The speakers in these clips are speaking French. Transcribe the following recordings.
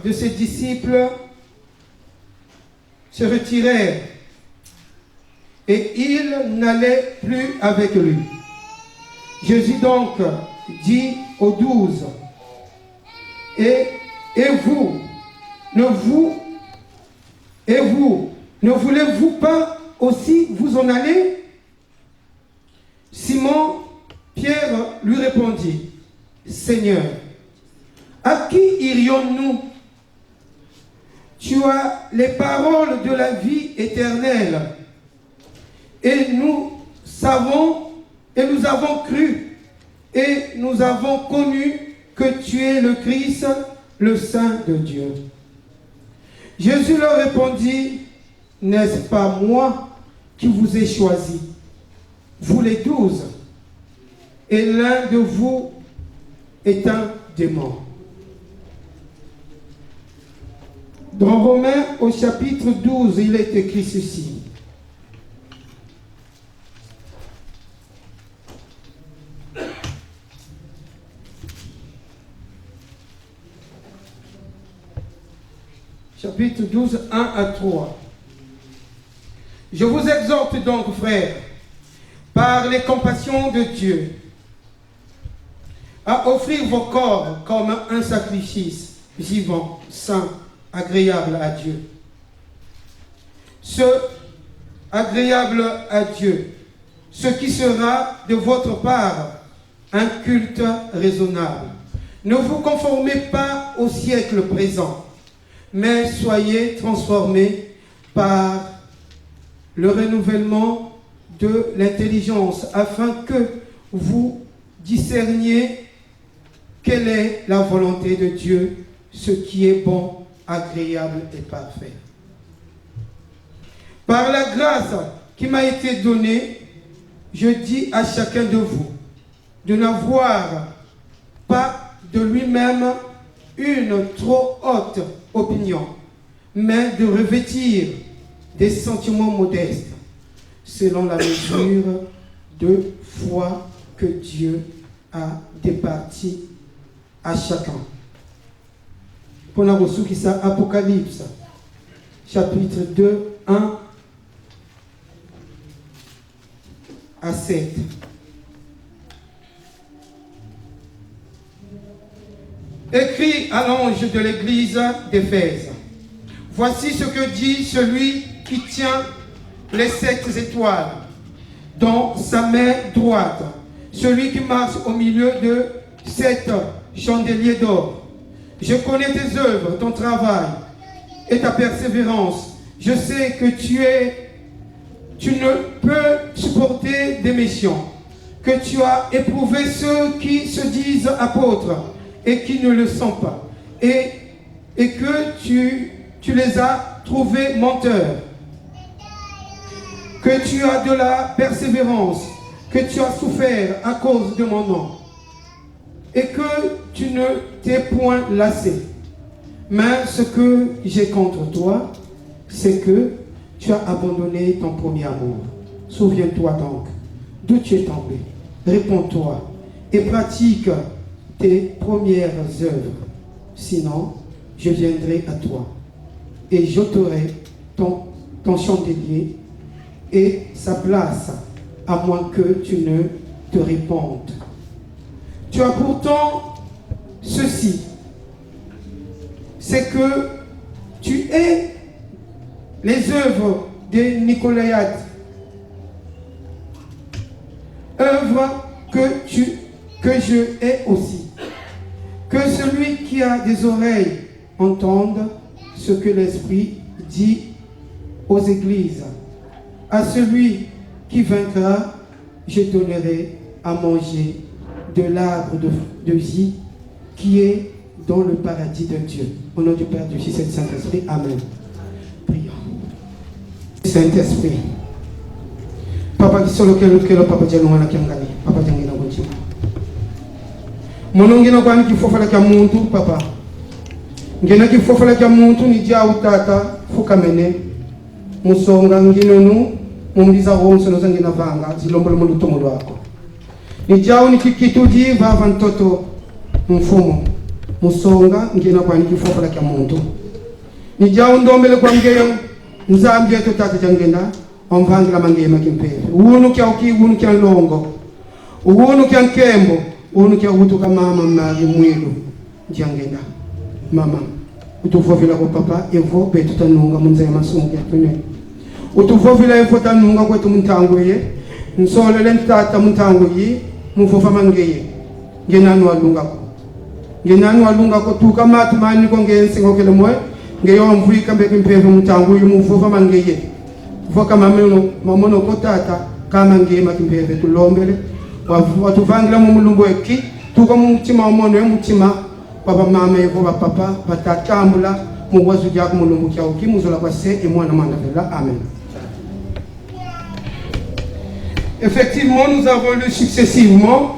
de ses disciples se retirèrent et ils n'allaient plus avec lui. Jésus donc dit aux 12, et vous, ne voulez-vous pas aussi vous en aller? Simon Pierre lui répondit, Seigneur, à qui irions-nous? Tu as les paroles de la vie éternelle. Et nous avons cru, et nous avons connu que tu es le Christ, le Saint de Dieu. Jésus leur répondit, n'est-ce pas moi qui vous ai choisi, vous les 12, et l'un de vous est un démon. Dans Romains au chapitre 12, il est écrit ceci. Chapitre 12, 1 à 3. Je vous exhorte donc, frères, par les compassions de Dieu, à offrir vos corps comme un sacrifice vivant, saint, agréable à Dieu. Ce agréable à Dieu, ce qui sera de votre part un culte raisonnable. Ne vous conformez pas au siècle présent, mais soyez transformés par le renouvellement de l'intelligence, afin que vous discerniez quelle est la volonté de Dieu, ce qui est bon, agréable et parfait. Par la grâce qui m'a été donnée, je dis à chacun de vous de n'avoir pas de lui-même une trop haute opinion, mais de revêtir des sentiments modestes, selon la mesure de foi que Dieu a départie à chacun. Pour la ressource, c'est Apocalypse, chapitre 2, 1 à 7. Écrit à l'ange de l'église d'Éphèse. Voici ce que dit celui qui tient les 7 étoiles dans sa main droite, celui qui marche au milieu de 7 chandeliers d'or. Je connais tes œuvres, ton travail et ta persévérance. Je sais que tu ne peux supporter des méchants, que tu as éprouvé ceux qui se disent apôtres et qui ne le sont pas, et que tu les as trouvés menteurs, que tu as de la persévérance, que tu as souffert à cause de mon nom, et que tu ne t'es point lassé. Mais ce que j'ai contre toi, c'est que tu as abandonné ton premier amour. Souviens-toi donc d'où tu es tombé. Réponds-toi et pratique tes premières œuvres. Sinon, je viendrai à toi et j'ôterai ton chandelier et sa place, à moins que tu ne te répandes. Tu as pourtant ceci, c'est que tu es les œuvres de Nicolaïade, œuvres que je hais aussi. Que celui qui a des oreilles entende ce que l'Esprit dit aux églises. À celui qui vaincra, je donnerai à manger de l'arbre de vie qui est dans le paradis de Dieu. Au nom du Père, du Fils et du Saint-Esprit. Amen. Prions. Saint-Esprit. Papa qui solo kelo papa jalouana kiangani. Papa jangina bonji. Monongina kwani kifofala kya muntu papa. Ngena kifofala kya muntu ni dia utata fukamene. Musonga nginonu mumbiza wonso nozangina vanga zilombolo mulutomo lwako. Ni jao ni kikituji vava ntoto mfumo. musonga ngena kwa nikifofa la kya muntu nijao ndombele kwa mgeyo nzambi yetu tata jangenda omvangila mangema kimpele unu kya uki unu kya longo unu kya nkembo unu kya utuka mama mari mwilu jangenda mama utufofila kwa papa evo betu tanunga munza masungu ya tune utufofila evo tanunga kwetu muntangu ye nsolele ntata muntangu yi mufofa mangeye ngenanu walunga ko tuka matu mani ko ngensi ngokele moy ngeyo mvuika mbeke mpevo muntangu yi mufofa mangeye foka mamono ko tata kama ngema kimpeve tulombele watuvangila mu mulumbo eki tuka mu mutima omono ye mutima papa mama yevo papa batatambula mu wazu jako mulumbo kya ukimuzola kwa se emwana mwana vela amen. Effectivement, nous avons lu successivement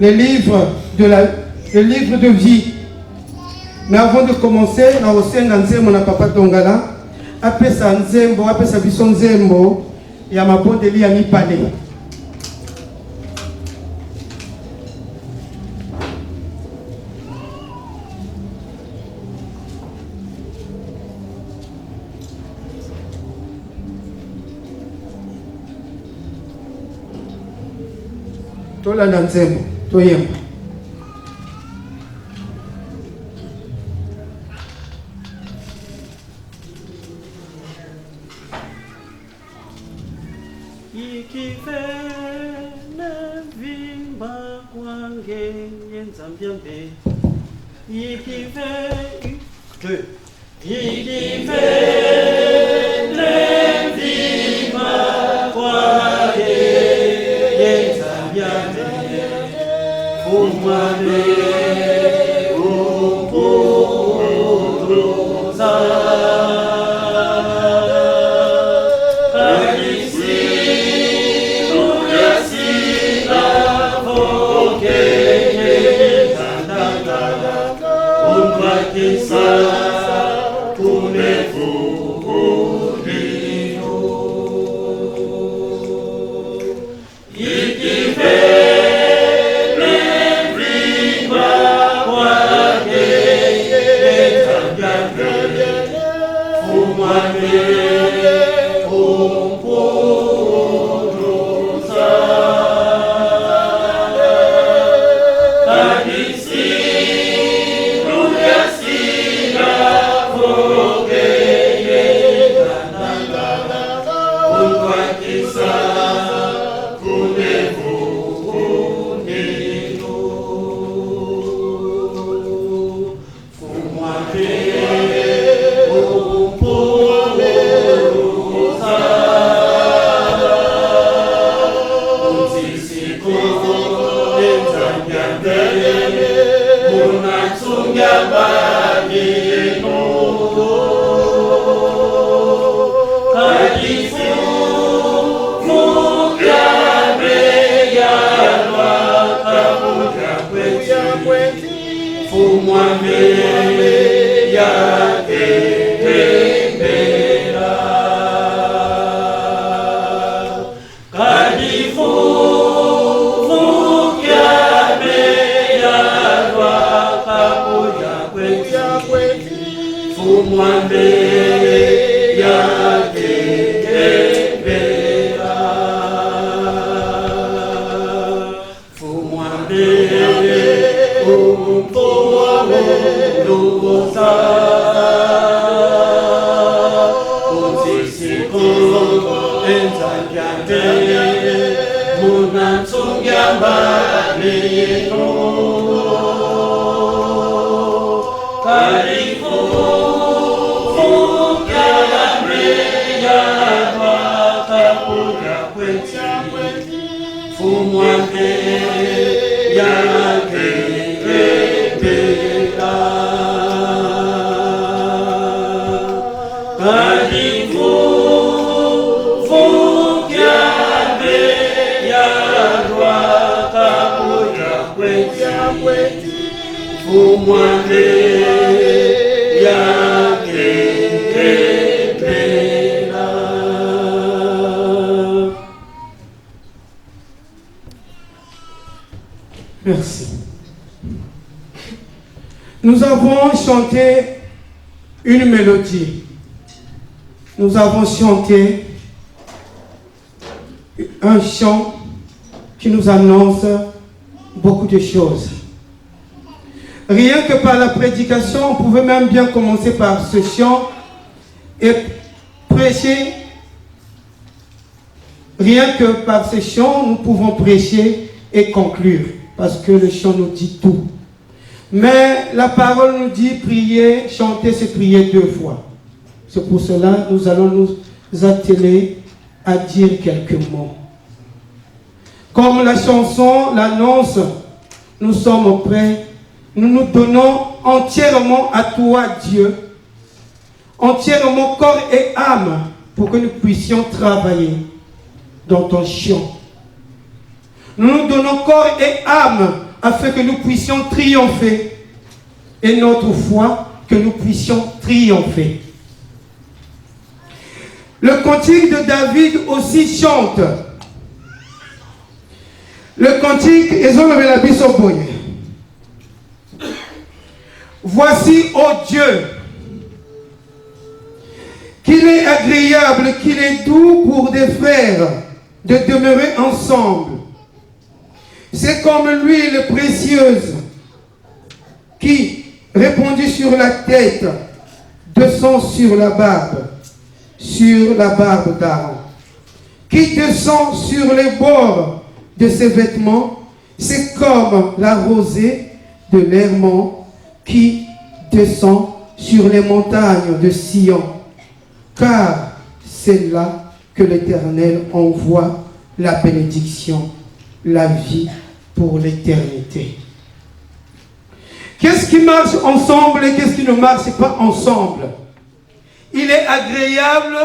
les livres de vie. Mais avant de commencer, na osenga nzembo na papa Tongala, apesa nzembo, apesa biso nzembo ya mabondeli ya mipale. Tola na nzembo, toyemba. Merci. Nous avons chanté une mélodie. Nous avons chanté un chant qui nous annonce beaucoup de choses. Rien que par la prédication, on pouvait même bien commencer par ce chant et prêcher. Rien que par ce chant, nous pouvons prêcher et conclure, parce que le chant nous dit tout. Mais la parole nous dit prier, chanter, c'est prier 2 fois. C'est pour cela que nous allons nous atteler à dire quelques mots. Comme la chanson l'annonce, nous sommes prêts. Nous nous donnons entièrement à toi, Dieu, entièrement corps et âme, pour que nous puissions travailler dans ton chant. Nous nous donnons corps et âme afin que nous puissions triompher, et notre foi, que nous puissions triompher. Le cantique de David aussi chante. Le cantique, voici, ô Dieu, qu'il est agréable, qu'il est doux pour des frères de demeurer ensemble. C'est comme l'huile précieuse qui, répandue sur la tête, descend sur la barbe d'Aaron, qui descend sur les bords de ses vêtements. C'est comme la rosée de l'Hermon qui descend sur les montagnes de Sion, car c'est là que l'Éternel envoie la bénédiction, la vie pour l'éternité. Qu'est-ce qui marche ensemble et qu'est-ce qui ne marche pas ensemble? Il est agréable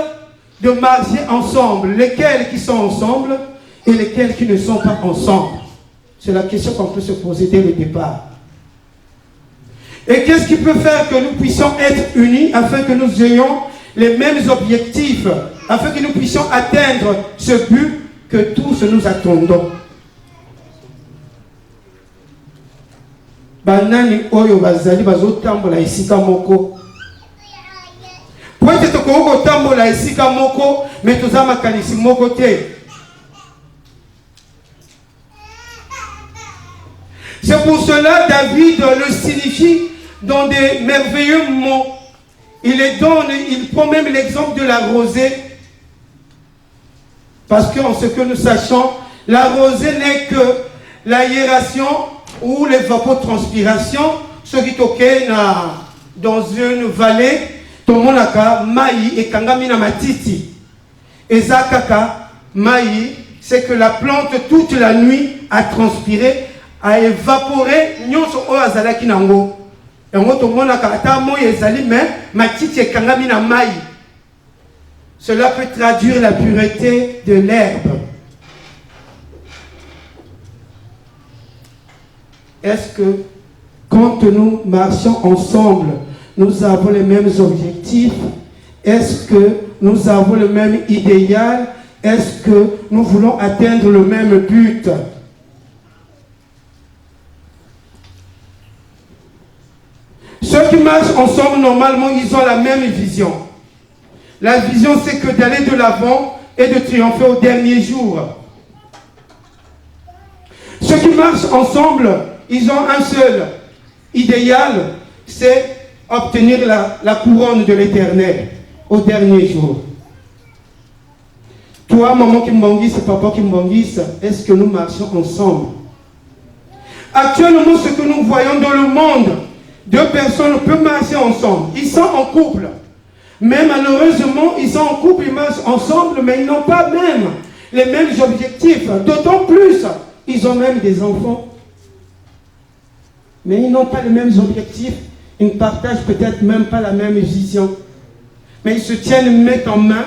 de marcher ensemble. Lesquels qui sont ensemble et lesquels qui ne sont pas ensemble? C'est la question qu'on peut se poser dès le départ. Et qu'est-ce qui peut faire que nous puissions être unis afin que nous ayons les mêmes objectifs, afin que nous puissions atteindre ce but que tous nous attendons? Banani oyo bazali bazotambola esika moko. Peut-être que tambola esika moko, mais toza makanisi moko te. C'est pour cela David le signifie dans des merveilleux mots. Il prend même l'exemple de la rosée. Parce qu'en ce que nous sachons, la rosée n'est que l'aération ou l'évapotranspiration. Ce qui est dans une vallée, tout le monde a maï et kangamina matiti. Et zakaka, maï, c'est que la plante toute la nuit a transpiré, a évaporé, nyonso o azalaki nango. Et on tout le monde a mo ezali mais matiti et kangamina maï. Cela peut traduire la pureté de l'herbe. Est-ce que quand nous marchons ensemble, nous avons les mêmes objectifs? Est-ce que nous avons le même idéal? Est-ce que nous voulons atteindre le même but? Ceux qui marchent ensemble, normalement, ils ont la même vision. La vision, c'est que d'aller de l'avant et de triompher au dernier jour. Ceux qui marchent ensemble, ils ont un seul idéal, c'est obtenir la couronne de l'Éternel au dernier jour. Toi, maman Kimbangis et papa Kimbangis, est-ce que nous marchons ensemble? Actuellement, ce que nous voyons dans le monde, 2 personnes peuvent marcher ensemble. Ils sont en couple. Mais malheureusement, ils sont en couple, ils marchent ensemble, mais ils n'ont pas même les mêmes objectifs. D'autant plus, ils ont même des enfants. Mais ils n'ont pas les mêmes objectifs. Ils ne partagent peut-être même pas la même vision. Mais ils se tiennent main en main.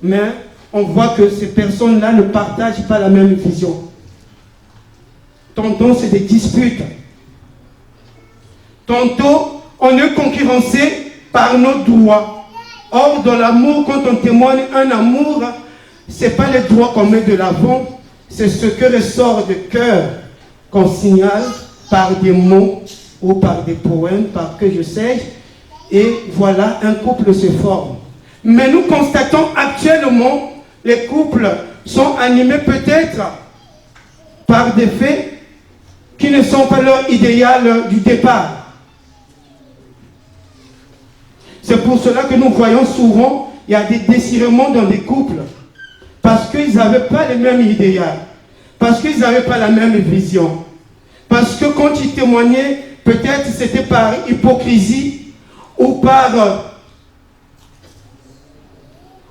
Mais on voit que ces personnes-là ne partagent pas la même vision. Tantôt, c'est des disputes. Tantôt, on est concurrencé par nos droits. Or, dans l'amour, quand on témoigne un amour, ce n'est pas les droits qu'on met de l'avant, c'est ce que ressort du cœur. qu'on signale par des mots ou par des poèmes, par que je sais, et voilà, un couple se forme. Mais nous constatons actuellement, les couples sont animés peut-être par des faits qui ne sont pas leur idéal du départ. C'est pour cela que nous voyons souvent, il y a des déchirements dans des couples, parce qu'ils n'avaient pas le même idéal, parce qu'ils n'avaient pas la même vision, parce que quand ils témoignaient, peut-être c'était par hypocrisie ou par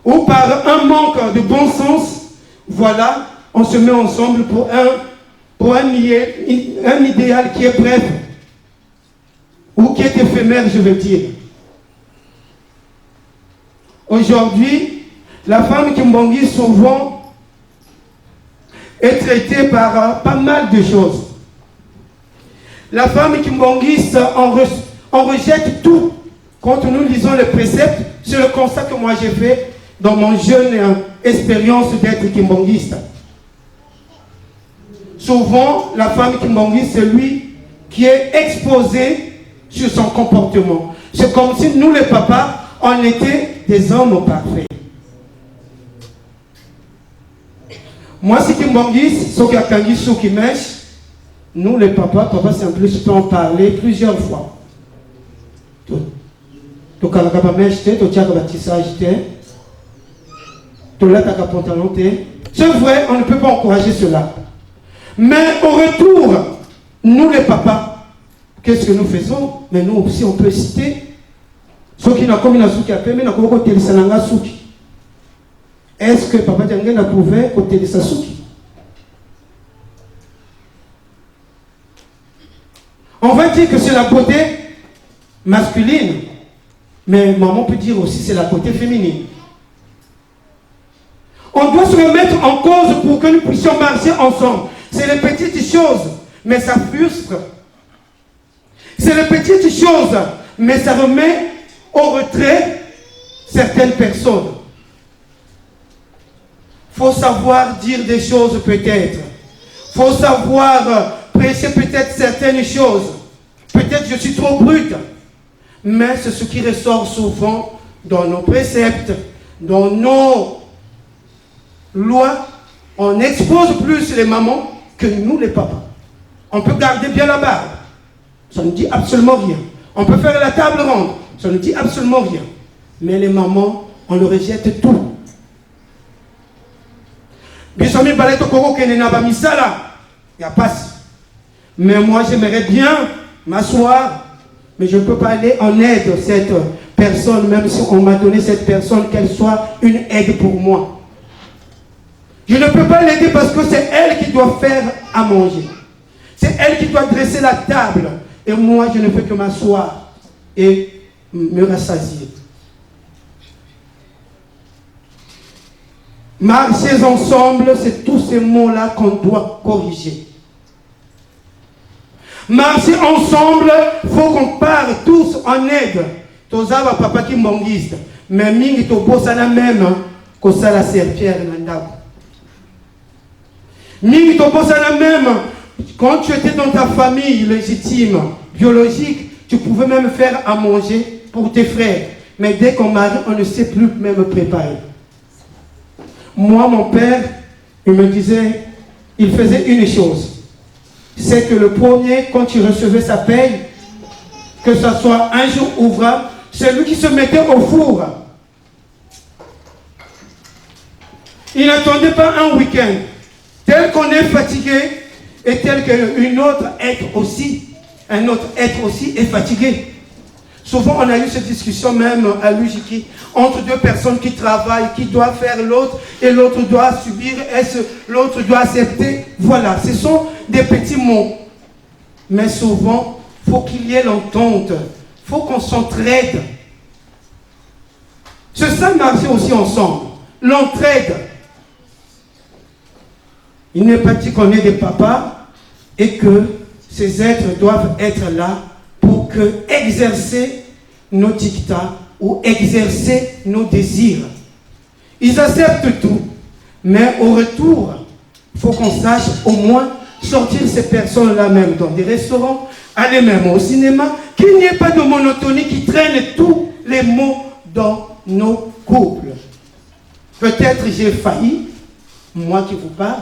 un manque de bon sens. Voilà, on se met ensemble pour un idéal qui est bref ou qui est éphémère, je veux dire. Aujourd'hui, la femme Kimbongi souvent est traitée par pas mal de choses. La femme Kimbongiste, on rejette tout. Quand nous lisons les préceptes, c'est le constat que moi j'ai fait dans mon jeune expérience d'être Kimbongiste. Souvent, la femme Kimbongiste, c'est lui qui est exposé sur son comportement. C'est comme si nous, les papas, on était des hommes parfaits. Moi, si Kimbongiste, ce qui a kangi sous qui mèche, nous, les papas, papa, c'est en plus, peut en parler plusieurs fois. Tu as un mèche, tu as un tissage, tu as un pantalon. C'est vrai, on ne peut pas encourager cela. Mais au retour, nous, les papas, qu'est-ce que nous faisons? Mais nous aussi, on peut citer ceux qui n'ont comme une souki à paix, mais n'ont pas côté salanga souki. Est-ce que papa Djangen a prouvé côté de sa souki? On va dire que c'est la beauté masculine, mais maman peut dire aussi c'est la beauté féminine. On doit se remettre en cause pour que nous puissions marcher ensemble. C'est les petites choses, mais ça frustre. C'est les petites choses, mais ça remet au retrait certaines personnes. Il faut savoir dire des choses peut-être. Il faut savoir prêcher peut-être certaines choses. Peut-être je suis trop brute. Mais c'est ce qui ressort souvent dans nos préceptes, dans nos lois. On expose plus les mamans que nous les papas. On peut garder bien la barbe. Ça ne dit absolument rien. On peut faire la table ronde. Ça ne dit absolument rien. Mais les mamans, on le rejette tout. Bisomi Baleto Koro Kenenaba Misala. Il n'y a pas. Mais moi, j'aimerais bien m'asseoir. Mais je ne peux pas aller en aide à cette personne, même si on m'a donné cette personne, qu'elle soit une aide pour moi. Je ne peux pas l'aider parce que c'est elle qui doit faire à manger. C'est elle qui doit dresser la table. Et moi, je ne peux que m'asseoir et me rassasier. Marcher ensemble, c'est tous ces mots-là qu'on doit corriger. Marcher ensemble, il faut qu'on parte tous en aide. Tozaba papa qui m'ongiste. Mais mingi to bossa la même que ça la serpillère nandako. Mingi to bossa la même. Quand tu étais dans ta famille légitime, biologique, tu pouvais même faire à manger pour tes frères. Mais dès qu'on marie, on ne sait plus même préparer. Moi, mon père, il me disait, il faisait une chose. C'est que le premier, quand il recevait sa paye, que ce soit un jour ouvrable, c'est lui qui se mettait au four. Il n'attendait pas un week-end. Tel qu'on est fatigué, et tel qu'un autre être aussi est fatigué. Souvent, on a eu cette discussion même à l'UJK entre deux personnes qui travaillent, qui doivent faire l'autre, et l'autre doit subir, l'autre doit accepter. Voilà, ce sont des petits mots. Mais souvent, il faut qu'il y ait l'entente. Il faut qu'on s'entraide. C'est ça marcher aussi ensemble. L'entraide. Il n'est pas dit qu'on est des papas et que ces êtres doivent être là pour exercer nos dictats ou exercer nos désirs. Ils acceptent tout, mais au retour, il faut qu'on sache au moins sortir ces personnes-là même dans des restaurants, aller même au cinéma, qu'il n'y ait pas de monotonie qui traîne tous les maux dans nos couples. Peut-être j'ai failli, moi qui vous parle,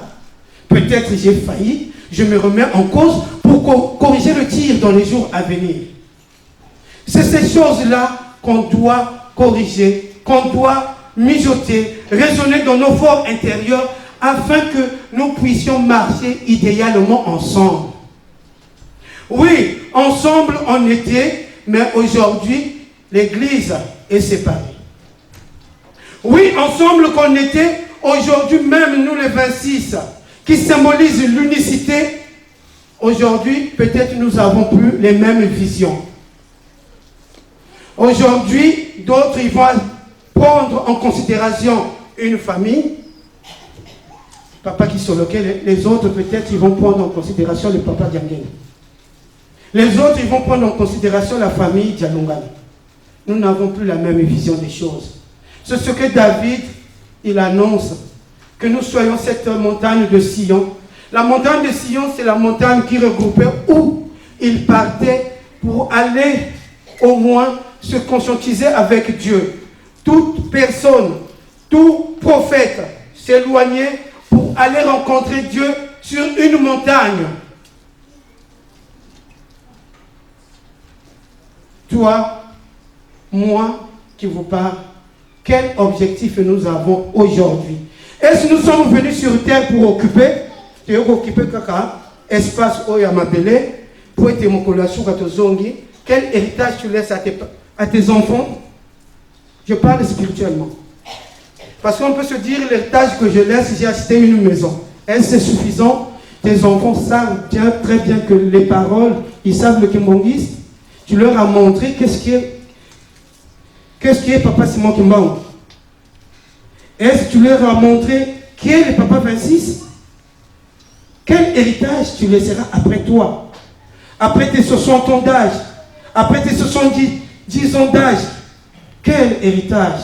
peut-être j'ai failli, je me remets en cause pour corriger le tir dans les jours à venir. C'est ces choses-là qu'on doit corriger, qu'on doit mijoter, raisonner dans nos forts intérieurs afin que nous puissions marcher idéalement ensemble. Oui, ensemble on était, mais aujourd'hui, l'Église est séparée. Oui, ensemble qu'on était, aujourd'hui même nous les 26, qui symbolisent l'unicité, aujourd'hui peut-être nous n'avons plus les mêmes visions. Aujourd'hui, d'autres ils vont prendre en considération une famille, papa qui sur lequel les autres peut-être ils vont prendre en considération le papa Diangène. Les autres ils vont prendre en considération la famille Dialongani. Nous n'avons plus la même vision des choses. C'est ce que David, il annonce, que nous soyons cette montagne de Sion. La montagne de Sion, c'est la montagne qui regroupait où il partait pour aller au moins se conscientiser avec Dieu. Toute personne, tout prophète s'éloignait pour aller rencontrer Dieu sur une montagne. Toi, moi qui vous parle, quel objectif nous avons aujourd'hui? Est-ce que nous sommes venus sur terre pour occuper espace Oyamabele, pour être mokolasou katozongi? Quel héritage tu laisses à tes enfants? Je parle spirituellement. Parce qu'on peut se dire, l'héritage que je laisse, j'ai acheté une maison. Est-ce que c'est suffisant? Tes enfants savent bien, très bien que les paroles, ils savent le kimbongiste. Tu leur as montré qu'est-ce qui est Papa Simon Kimbangu. Est-ce que tu leur as montré qui est le Papa 26? Quel héritage tu laisseras après toi? Après tes 60 ans d'âge, après tes 70 ans d'âge, quel héritage?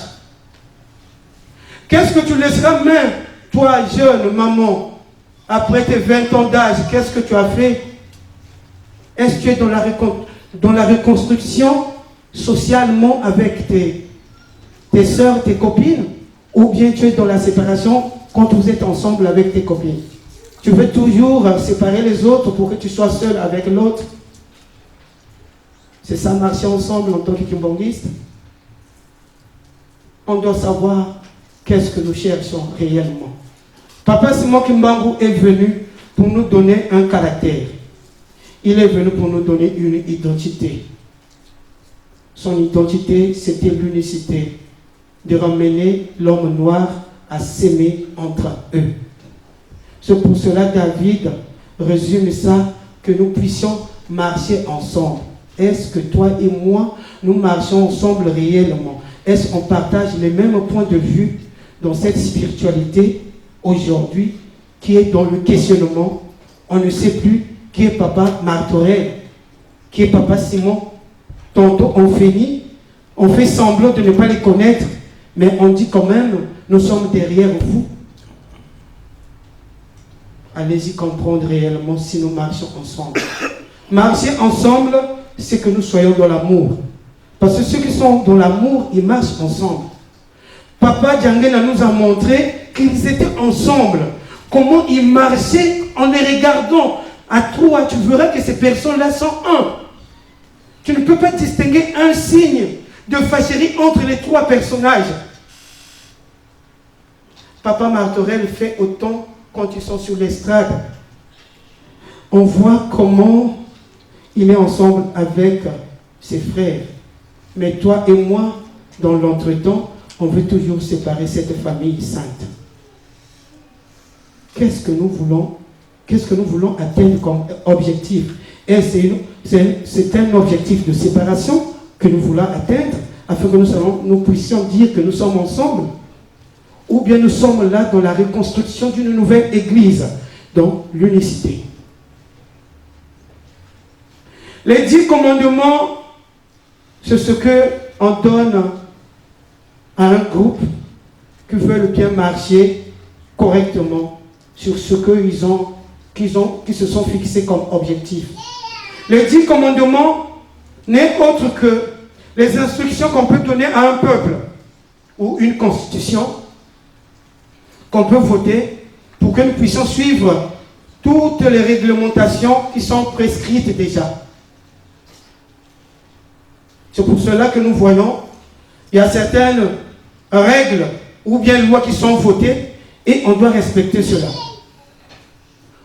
Qu'est-ce que tu laisseras même, toi, jeune maman, après tes 20 ans d'âge? Qu'est-ce que tu as fait? Est-ce que tu es dans la reconstruction socialement avec tes soeurs, tes copines? Ou bien tu es dans la séparation quand vous êtes ensemble avec tes copines? Tu veux toujours séparer les autres pour que tu sois seul avec l'autre? C'est ça, marcher ensemble en tant que kimbongiste? On doit savoir qu'est-ce que nous cherchons réellement. Papa Simon Kimbangu est venu pour nous donner un caractère. Il est venu pour nous donner une identité. Son identité, c'était l'unicité, de ramener l'homme noir à s'aimer entre eux. C'est pour cela David résume ça, que nous puissions marcher ensemble. Est-ce que toi et moi, nous marchons ensemble réellement? Est-ce qu'on partage les mêmes points de vue dans cette spiritualité aujourd'hui qui est dans le questionnement? On ne sait plus qui est Papa Martorel, qui est Papa Simon. Tantôt on fait semblant de ne pas les connaître, mais on dit quand même, nous sommes derrière vous. Allez-y comprendre réellement si nous marchons ensemble. Marcher ensemble, c'est que nous soyons dans l'amour. Parce que ceux qui sont dans l'amour, ils marchent ensemble. Papa Diangène nous a montré qu'ils étaient ensemble. Comment ils marchaient en les regardant. À toi, tu verras que ces personnes-là sont un. Tu ne peux pas distinguer un signe de fâcherie entre les trois personnages. Papa Martorel fait autant quand ils sont sur l'estrade. On voit comment il est ensemble avec ses frères. Mais toi et moi, dans l'entretemps, on veut toujours séparer cette famille sainte. Qu'est-ce que nous voulons atteindre comme objectif? Et c'est un objectif de séparation que nous voulons atteindre afin que nous puissions dire que nous sommes ensemble. Ou bien nous sommes là dans la reconstruction d'une nouvelle église, dans l'unicité. Les 10 commandements, c'est ce qu'on donne à un groupe qui veut bien marcher correctement sur ce qu'ils ont qui se sont fixés comme objectif. Les 10 commandements n'est autre que les instructions qu'on peut donner à un peuple ou une constitution qu'on peut voter pour que nous puissions suivre toutes les réglementations qui sont prescrites déjà. C'est pour cela que nous voyons, il y a certaines règles ou bien lois qui sont votées et on doit respecter cela.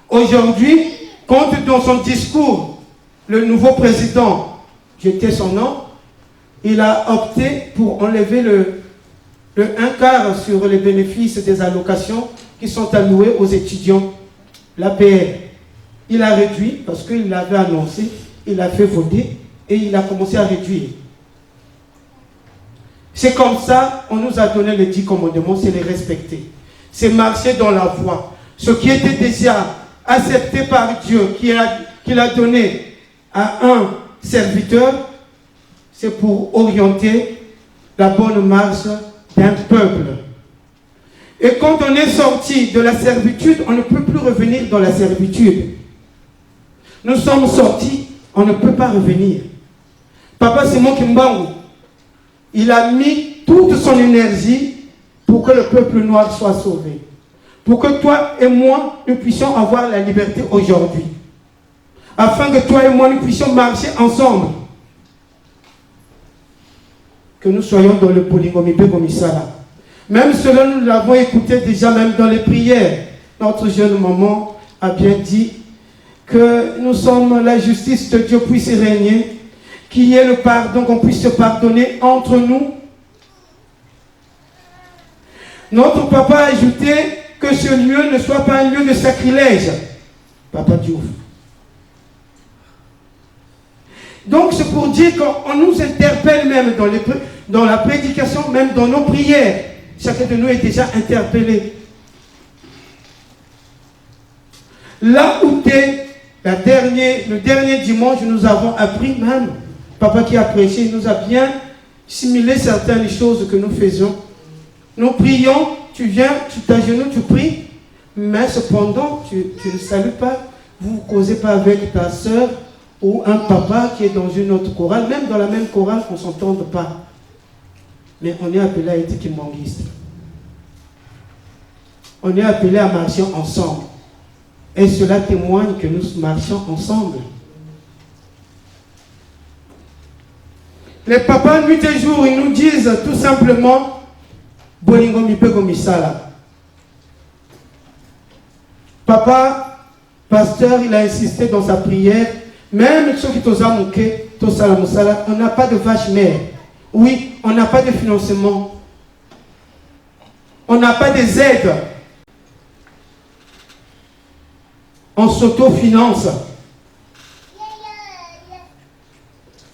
Aujourd'hui, quand dans son discours, le nouveau président, j'étais son nom, il a opté pour enlever le 1/4 sur les bénéfices des allocations qui sont alloués aux étudiants, l'APR. Il a réduit parce qu'il l'avait annoncé, il a fait voter et il a commencé à réduire. C'est comme ça, on nous a donné les 10 commandements, c'est les respecter. C'est marcher dans la voie. Ce qui était déjà accepté par Dieu, qu'il a donné à un serviteur, c'est pour orienter la bonne marche d'un peuple. Et quand on est sorti de la servitude, on ne peut plus revenir dans la servitude. Nous sommes sortis, on ne peut pas revenir. Papa Simon Kimbangu, il a mis toute son énergie pour que le peuple noir soit sauvé. Pour que toi et moi, nous puissions avoir la liberté aujourd'hui. Afin que toi et moi, nous puissions marcher ensemble. Que nous soyons dans le polygomie Gomisala. Même cela, nous l'avons écouté déjà même dans les prières. Notre jeune maman a bien dit que nous sommes la justice de Dieu puisse régner, qu'il y ait le pardon, qu'on puisse se pardonner entre nous. Notre papa a ajouté que ce lieu ne soit pas un lieu de sacrilège. Papa Diouf. Donc c'est pour dire qu'on nous interpelle même dans la prédication, même dans nos prières. Chacun de nous est déjà interpellé. Là où le dernier dimanche, nous avons appris même, papa qui a prêché, nous a bien simulé certaines choses que nous faisions. Nous prions, tu viens, tu t'agenouilles, tu pries, mais cependant, tu ne salues pas, vous ne causez pas avec ta soeur ou un papa qui est dans une autre chorale, même dans la même chorale, on ne s'entende pas. Mais on est appelé à être kimbanguiste. On est appelé à marcher ensemble. Et cela témoigne que nous marchons ensemble. Les papas, nuit et jour, ils nous disent tout simplement Bolingo mipe gomisala. Papa, pasteur, il a insisté dans sa prière, même ceux qui t'osent mouké, on n'a pas de vache mère. Oui, on n'a pas de financement. On n'a pas des aides. On s'autofinance.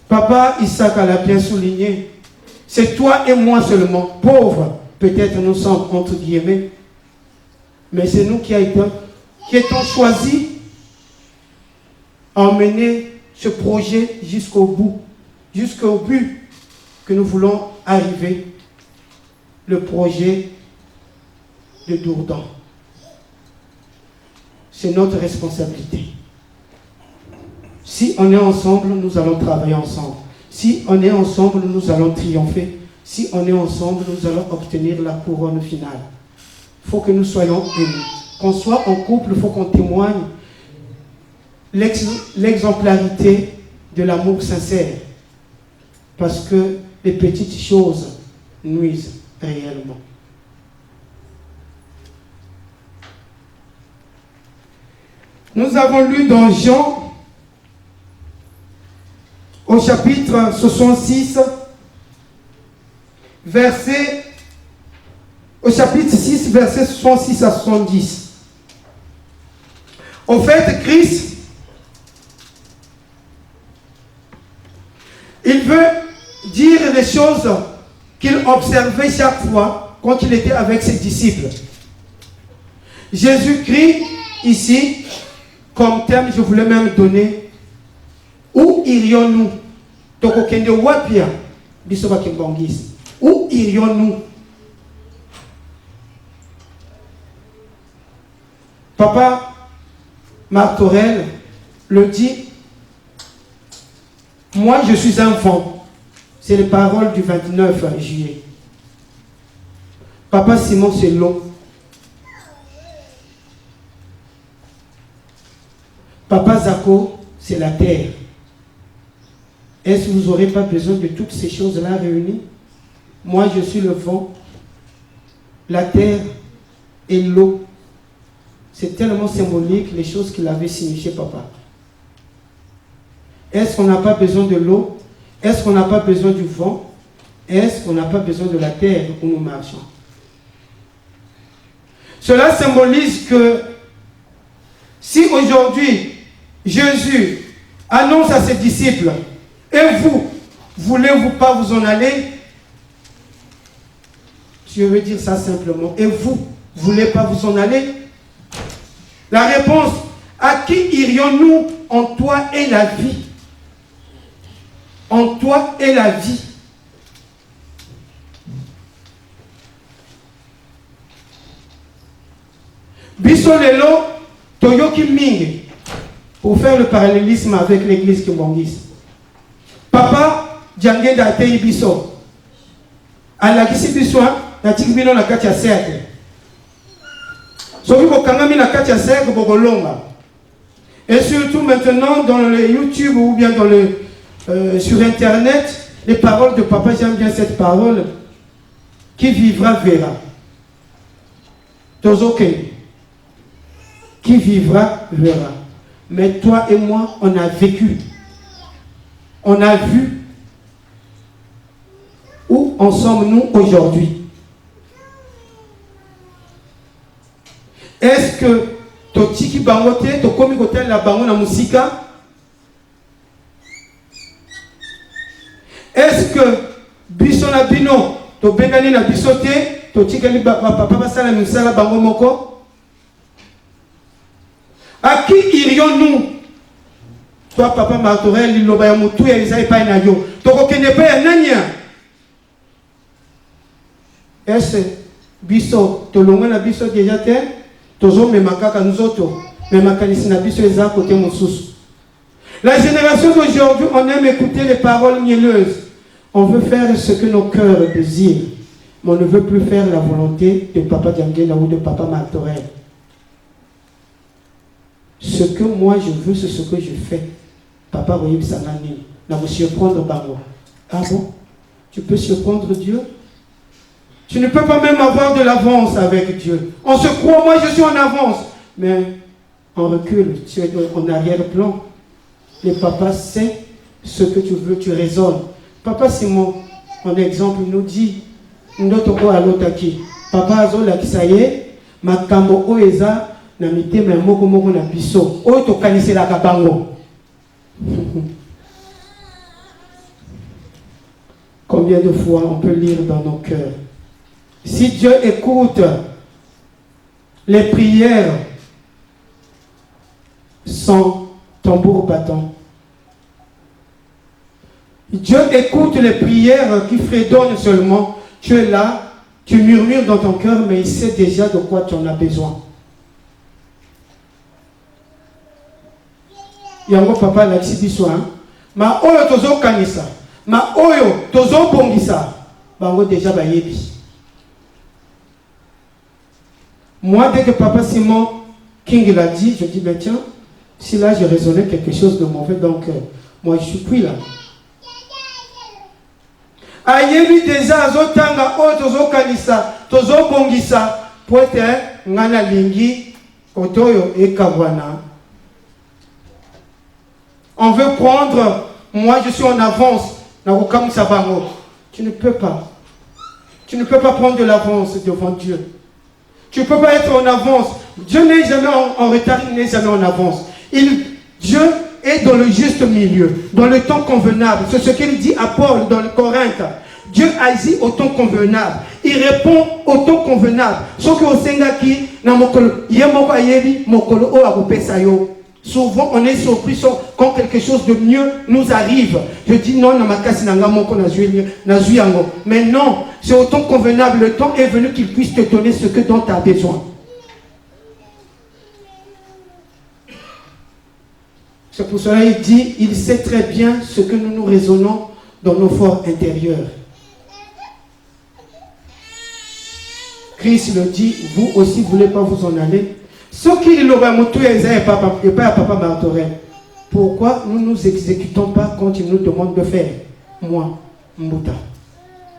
Papa Isaac l'a bien souligné. C'est toi et moi seulement, pauvres. Peut-être nous sommes entre guillemets. Mais c'est nous qui étions choisis à emmener ce projet jusqu'au bout. Jusqu'au but que nous voulons arriver. Le projet de Dourdan. C'est notre responsabilité. Si on est ensemble, nous allons travailler ensemble. Si on est ensemble, nous allons triompher. Si on est ensemble, nous allons obtenir la couronne finale. Il faut que nous soyons unis. Qu'on soit en couple, il faut qu'on témoigne l'exemplarité de l'amour sincère. Parce que les petites choses nuisent réellement. Nous avons lu dans Jean, au chapitre 66, au chapitre 6, versets 66 à 70. Au fait, Christ, il veut dire les choses qu'il observait chaque fois quand il était avec ses disciples. Jésus-Christ, ici, comme thème, je voulais même donner où irions-nous? Où irions-nous? Papa Martorell le dit. Moi, je suis un vent. C'est les paroles du 29 juillet. Papa Simon, c'est l'eau. Papa Zako, c'est la terre. Est-ce que vous n'aurez pas besoin de toutes ces choses-là réunies? Moi, je suis le vent, la terre et l'eau. C'est tellement symbolique, les choses qu'il avait signifiées, papa. Est-ce qu'on n'a pas besoin de l'eau? Est-ce qu'on n'a pas besoin du vent? Est-ce qu'on n'a pas besoin de la terre où nous marchons? Cela symbolise que si aujourd'hui Jésus annonce à ses disciples, et vous, voulez-vous pas vous en aller? Je veux dire ça simplement. Et vous, voulez pas vous en aller? La réponse, à qui irions-nous? En toi et la vie. En toi et la vie. Biso lelo, toyoki mingi, pour faire le parallélisme avec l'église Kimbongis. Papa, djangé d'atei biso. Alakisi biso, na tikibino na kati ya cercle. Soki bokangami na kati ya cercle, bokolonga. Et surtout maintenant dans le YouTube ou bien dans sur Internet, les paroles de papa, j'aime bien cette parole, qui vivra verra. Tozoke. Qui vivra verra. Mais toi et moi, on a vécu. On a vu où en sommes-nous aujourd'hui. Est-ce que totiki bangote, tokomi kotel la bango na musika? Est-ce que biso na bino to bengani na bisote, totiki li papa basala misala bango moko? À qui irions-nous? Toi, papa Martorell, il loba ya mutu ya Isaïe pa na yo. Toko kene pa ya nanya. Est-ce biso tolonga na biso déjà te? Tozo memakaka nzoto. Memakanisi na biso eza côté mosusu. La génération d'aujourd'hui, on aime écouter les paroles mielleuses. On veut faire ce que nos cœurs désirent. Mais on ne veut plus faire la volonté de papa Djangela ou de papa Martorell. Ce que moi je veux, c'est ce que je fais. Papa Royib Sanani, n'a vous surprendre Bango. Ah bon? Tu peux surprendre Dieu? Tu ne peux pas même avoir de l'avance avec Dieu. On se croit, moi je suis en avance. Mais on recule, tu es en arrière-plan. Le papa sait ce que tu veux, tu raisonnes. Papa Simon, en exemple, nous dit, Ndotoko alotaki. Papa Azola Kisaye, Makambo Oeza, Namite Moko Moko na biso. Oto kanise la kabango. Combien de fois on peut lire dans nos cœurs? Si Dieu écoute les prières sans tambour battant, Dieu écoute les prières qui fredonnent seulement. Tu es là, tu murmures dans ton cœur, mais il sait déjà de quoi tu en as besoin. Yango papa la biso ma oyo tozo kanisa, ma oyo tozo bongisa, bango déjà bayebi. Moi, dès que papa Simon King l'a dit, je dis, ben tiens, si là j'ai raisonné quelque chose de mauvais, donc moi je suis pris là. Ayebi déjà azotanga oyo tozo kanisa, tozo bongisa, pour être ngana lingi, otoyo e kabwana. On veut prendre, moi je suis en avance, tu ne peux pas. Tu ne peux pas prendre de l'avance devant Dieu. Tu ne peux pas être en avance. Dieu n'est jamais en retard, il n'est jamais en avance. Dieu est dans le juste milieu, dans le temps convenable. C'est ce qu'il dit à Paul dans le Corinthe. Dieu agit au temps convenable. Il répond au temps convenable. Sauf que au Sengaki, souvent, on est surpris quand quelque chose de mieux nous arrive. Je dis non, mais non, c'est au temps convenable. Le temps est venu qu'il puisse te donner ce dont tu as besoin. C'est pour cela qu'il dit, il sait très bien ce que nous raisonnons dans nos forts intérieurs. Christ le dit, vous aussi, vous ne voulez pas vous en aller. Ce qui est papa Martorel. Pourquoi nous ne nous exécutons pas quand il nous demande de faire? Moi, Mbouta.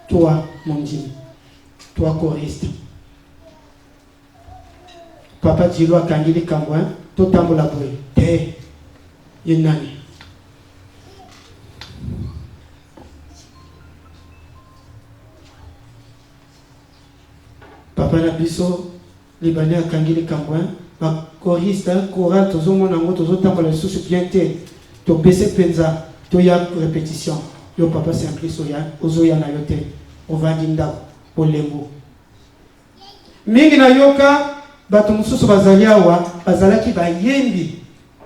Toi, Mondine. Toi, choriste. Papa Djilo a kangili kambouin. Toi, tambola boué. Te. Yenani. Papa Nabiso, Libanais a kangili kambouin. Ma choriste, chorale, tozo mon amour, tozo tambola le sous bien te. To bese penza. To ya répétition. Yo papa c'est un Christ ozoya na yote. Ovandinda. Olembo. Mingi na yoka. Bato mususu bazali awa bazalaki bayembi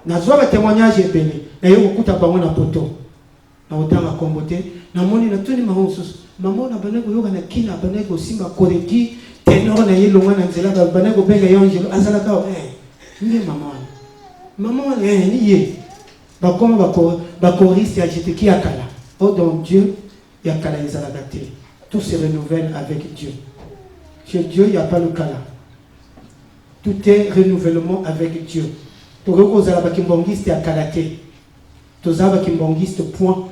nazwa ba témoignage ebele na yo kokuta bango na poto na otanga kombote na moni na tuni maho mususu mama na baneko yoka na kina baneko simba koreki tenor na yelonga na nzela ba baneko benga yongelo azala ka ni mama ni ye ba koma ba choriste agiteki akala oh donc Dieu yakala ezala gate tout se renouvelle avec Dieu. Chez Dieu il y a pas le kala. Tout est renouvellement avec Dieu. Tu as kimbongiste à karaté. Tu as kimbongiste point.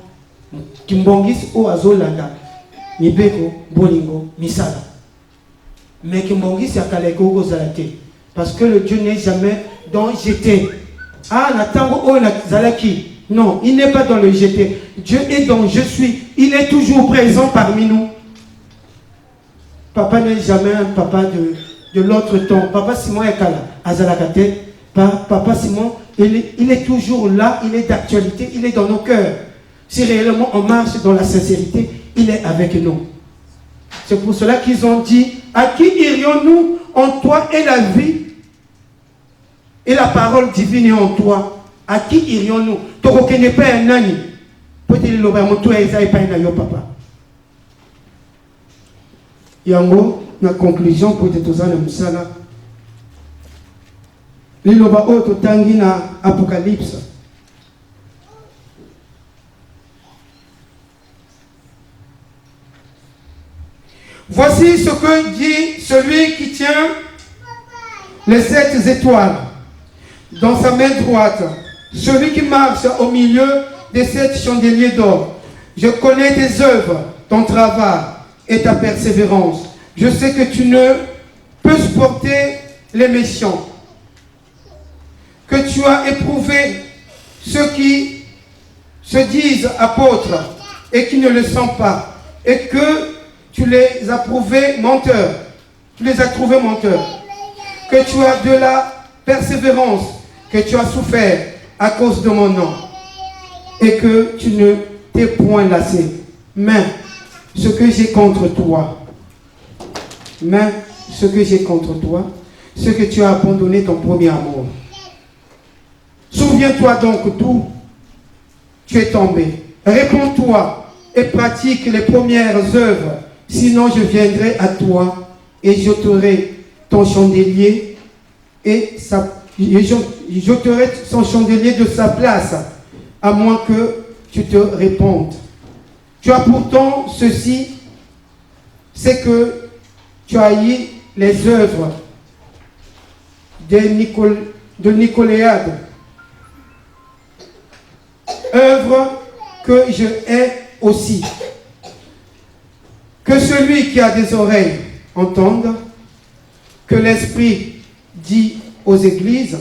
Kimbongiste au azolanda. Mibeko, bolingo, misala. Mais kimbongiste à kaleko gozalate. Parce que le Dieu n'est jamais dans jeté. Ah, natango o na zalaki. Non, il n'est pas dans le jeté. Dieu est dans je suis. Il est toujours présent parmi nous. Papa n'est jamais un papa de l'autre temps. Papa Simon Ekala, Azalakate, Papa Simon, il est toujours là, il est d'actualité, il est dans nos cœurs. Si réellement on marche dans la sincérité, il est avec nous. C'est pour cela qu'ils ont dit, à qui irions-nous? En toi est la vie et la parole divine est en toi. À qui irions-nous? Toko n'est pas un nani. Peut-être le moto est pas un papa. Yango, la conclusion pour te tozana musala. Liloba oto tangi na Apocalypse. Voici ce que dit celui qui tient les 7 étoiles dans sa main droite, celui qui marche au milieu des 7 chandeliers d'or. Je connais tes œuvres, ton travail et ta persévérance. Je sais que tu ne peux supporter les méchants, que tu as éprouvé ceux qui se disent apôtres et qui ne le sont pas, et que tu les as trouvés menteurs. Tu les as trouvés menteurs. Que tu as de la persévérance, que tu as souffert à cause de mon nom, et que tu ne t'es point lassé. Mais ce que j'ai contre toi, c'est que tu as abandonné ton premier amour. Souviens-toi donc d'où tu es tombé. Réponds-toi et pratique les premières œuvres. Sinon je viendrai à toi et j'ôterai ton chandelier j'ôterai son chandelier de sa place, à moins que tu te répandes. Tu as pourtant ceci, c'est que tu as haï les œuvres de Nicoléade, œuvres que je hais aussi. Que celui qui a des oreilles entende, que l'Esprit dit aux églises,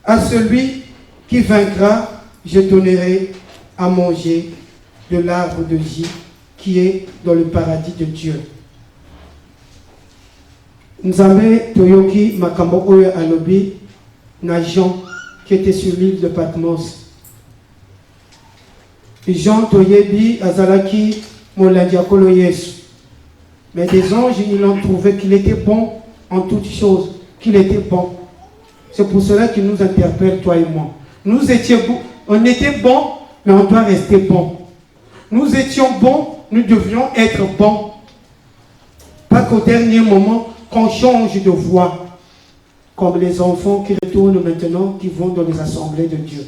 à celui qui vaincra, je donnerai à manger de l'arbre de vie qui est dans le paradis de Dieu. Nzambe Toyoki Makambo Oyo Alobi na Jean qui était sur l'île de Patmos. Jean Toyebi Azalaki Molandiakolo Yesu. Mais des anges, ils l'ont trouvé qu'il était bon en toutes choses, qu'il était bon. C'est pour cela qu'il nous interpelle, toi et moi. On était bons, mais on doit rester bons. Nous étions bons, nous devions être bons. Pas qu'au dernier moment, qu'on change de voie. comme les enfants qui retournent maintenant, qui vont dans les assemblées de Dieu.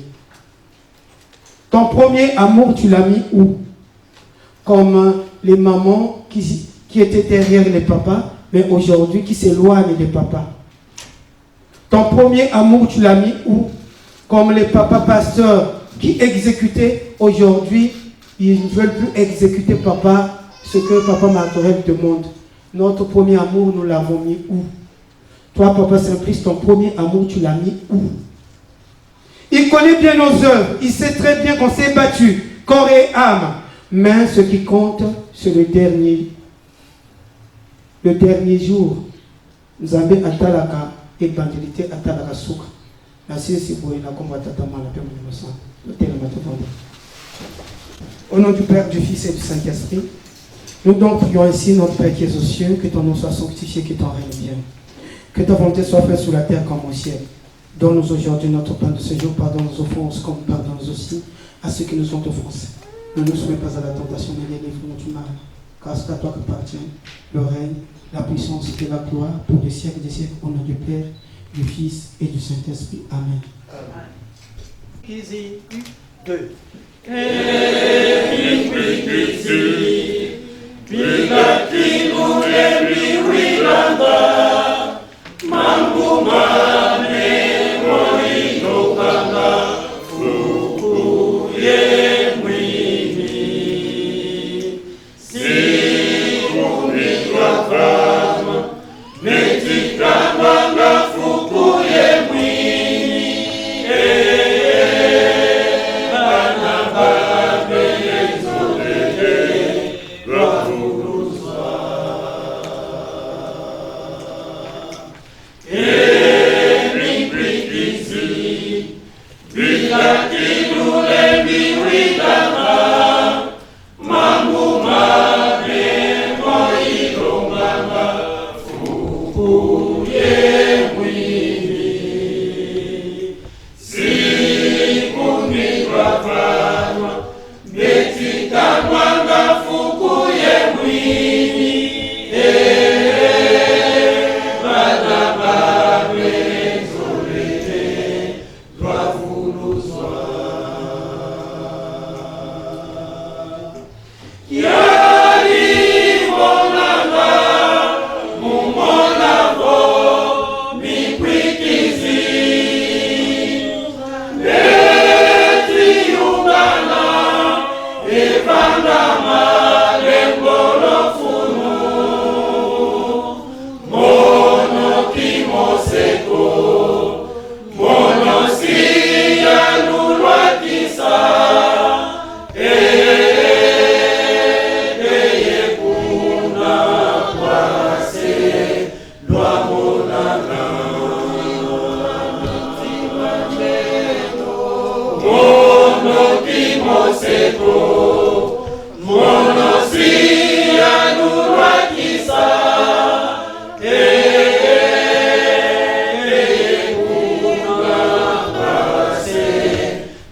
Ton premier amour, tu l'as mis où? Comme les mamans qui étaient derrière les papas, mais aujourd'hui qui s'éloignent des papas. Ton premier amour, tu l'as mis où? Comme les papas pasteurs qui exécutaient, aujourd'hui, ils ne veulent plus exécuter papa, ce que papa Martorel demande. Notre premier amour, nous l'avons mis où? Toi, papa Simplice, ton premier amour, tu l'as mis où? Il connaît bien nos œuvres, il sait très bien qu'on s'est battu, corps et âme. Mais ce qui compte, c'est le dernier jour. Nous avons atalaka et bandilité atalaka souk. La c'est pour la combattre la paix au nom du Père, du Fils et du Saint-Esprit, nous donc prions ainsi notre Père qui est aux cieux, que ton nom soit sanctifié, que ton règne vienne. Que ta volonté soit faite sur la terre comme au ciel. Donne-nous aujourd'hui notre pain de ce jour, pardonne nos offenses comme nous pardonnons aussi à ceux qui nous ont offensés. Ne nous soumets pas à la tentation, mais délivre-nous du mal. Car c'est à toi qu'appartient le règne, la puissance et la gloire pour les siècles des siècles, au nom du Père, du Fils et du Saint-Esprit. Amen. Easy, 2.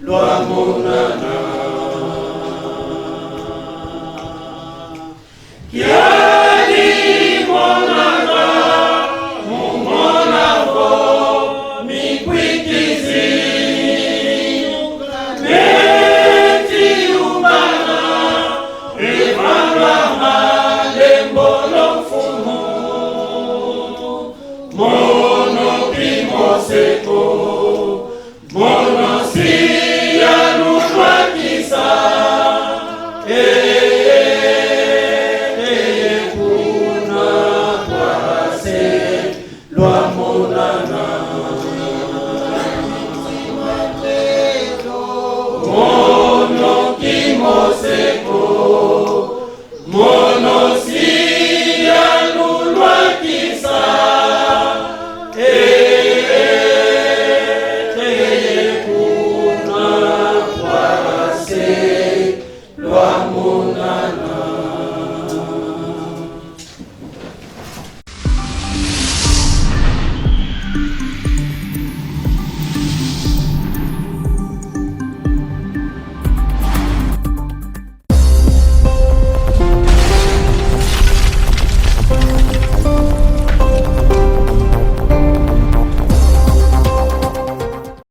Loi mon âme.